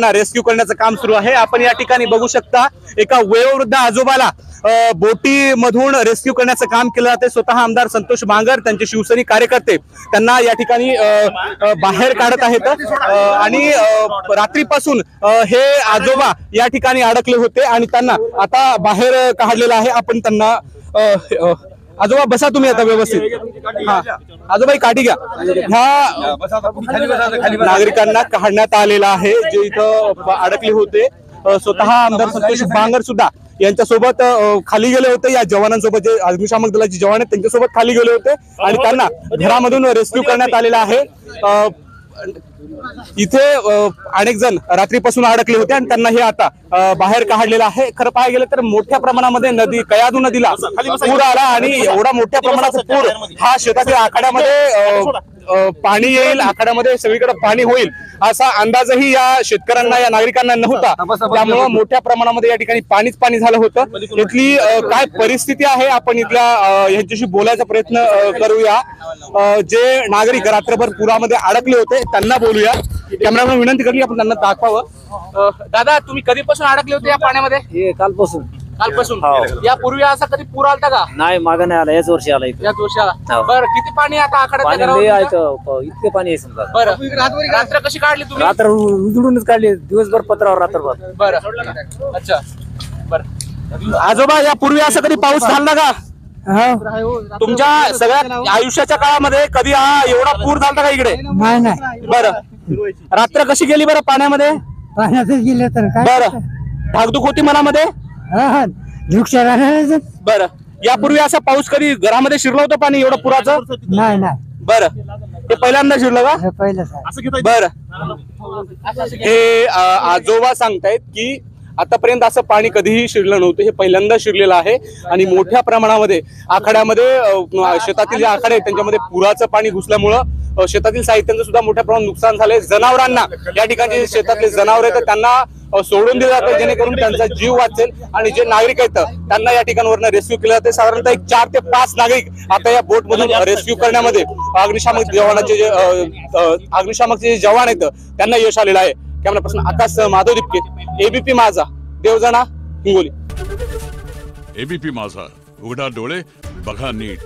Rescue करण्याचं काम सुरू आहे। आपण या ठिकाणी बघू शकता एका वयोवृद्ध आजोबाला बोटी मधून रेस्क्यू करण्याचं काम केलं जाते। स्वतः आमदार संतोष बांगर त्यांचे शिवसैनिक कार्यकर्ते त्यांना या ठिकाणी बाहेर काढत आहेत आणि रात्रीपासून हे आजोबा या ठिकाणी अडकले होते आणि त्यांना आता बाहेर काढलेलं आहे। आपण त्यांना आजोबा बसा तुम्ही आता व्यवस्थित। हा आजोबा काठी घ्या। ह्या नागरिकांना काढण्यात आलेला आहे जे इथं अडकले होते। स्वतः आमदार संतोष बांगर सुद्धा यांच्यासोबत खाली गेले होते। या जवानांसोबत जे अग्निशामक दलाचे जवान आहेत त्यांच्यासोबत खाली गेले होते आणि त्यांना घरामधून रेस्क्यू करण्यात आलेला आहे। इथे अनेक जण रात्रीपासून अडकले होते आणि त्यांना हे आता बाहेर काढलेलं आहे। खरं पाहायला गेलं तर मोठ्या प्रमाणामध्ये नदी कयाधू नदीला पूर आला आणि एवढा मोठ्या प्रमाणाचा पूर हा शेतातील आखाड्यामध्ये पाणी येईल, आखाड्यामध्ये सगळीकडे पाणी होईल असा अंदाजही या शेतकऱ्यांना या नागरिकांना नव्हता। त्यामुळे मोठ्या प्रमाणामध्ये या ठिकाणी पाणी झालं होतं। इथली काय परिस्थिती आहे आपण इथल्या यांच्याशी बोलायचा प्रयत्न करूया। जे नागरिक रात्रभर पुरामध्ये अडकले होते त्यांना बोलूया। कॅमेरामॅन विनंती करली आपण त्यांना दाखवावं। दादा तुम्ही कधीपासून अडकले होते या पाण्यामध्ये? कालपासून यापूर्वी असा कधी पूर आलता का? नाही, मागे नाही आला, याच वर्षी आला। याच वर्षी आला। बरं किती पाणी आता आखाड्यात? इतके पाणी आहे समजा। बरं रात्र कशी काढली तुम्ही? रात्र उजडूनच काढली, दिवसभर पत्रावर रात्रभर। बरं अच्छा बरं। आजोबा यापूर्वी असं कधी पाऊस झाला का तुमच्या सगळ्या आयुष्याच्या काळामध्ये? कधी हा एवढा पूर झाला का इकडे? नाही। बरं रात्र कशी गेली बरं पाण्यामध्ये? पाण्यातच गेले तर काय? बरं धाकधूक होती मनामध्ये? बरं यापूर्वी असा पाऊस कधी घरामध्ये शिरलं होतं पाणी एवढं पुराचं? नाही। बरं हे पहिल्यांदा शिरलं का? पहिलं बरं हे आजोबा सांगतायत की आतापर्यंत असं पाणी कधीही शिरलं नव्हतं, हे पहिल्यांदा शिरलेलं आहे आणि मोठ्या प्रमाणामध्ये आखाड्यामध्ये शेतातील जे आखाडे आहेत त्यांच्यामध्ये पुराचं पाणी घुसल्यामुळं शेतातील साहित्यांचं सुद्धा मोठ्या प्रमाणात नुकसान झालंय। जनावरांना या ठिकाणी शेतातले जनावर आहेत त्यांना सोडून दिलं जातं जेणेकरून त्यांचा जीव वाचेल आणि जे नागरिक आहेत त्यांना या ठिकाणावरून रेस्क्यू केलं जाते। साधारणतः 4 ते 5 नागरिक आता या बोट मधून रेस्क्यू करण्यामध्ये अग्निशामकचे जे जवान आहेत त्यांना यश आलेलं आहे। कॅमेरा पर्सन आकाश माधव दिपके, एबीपी माझा, देवजाणा, हिंगोली। एबीपी माझा, उघडा डोळे बघा नीट।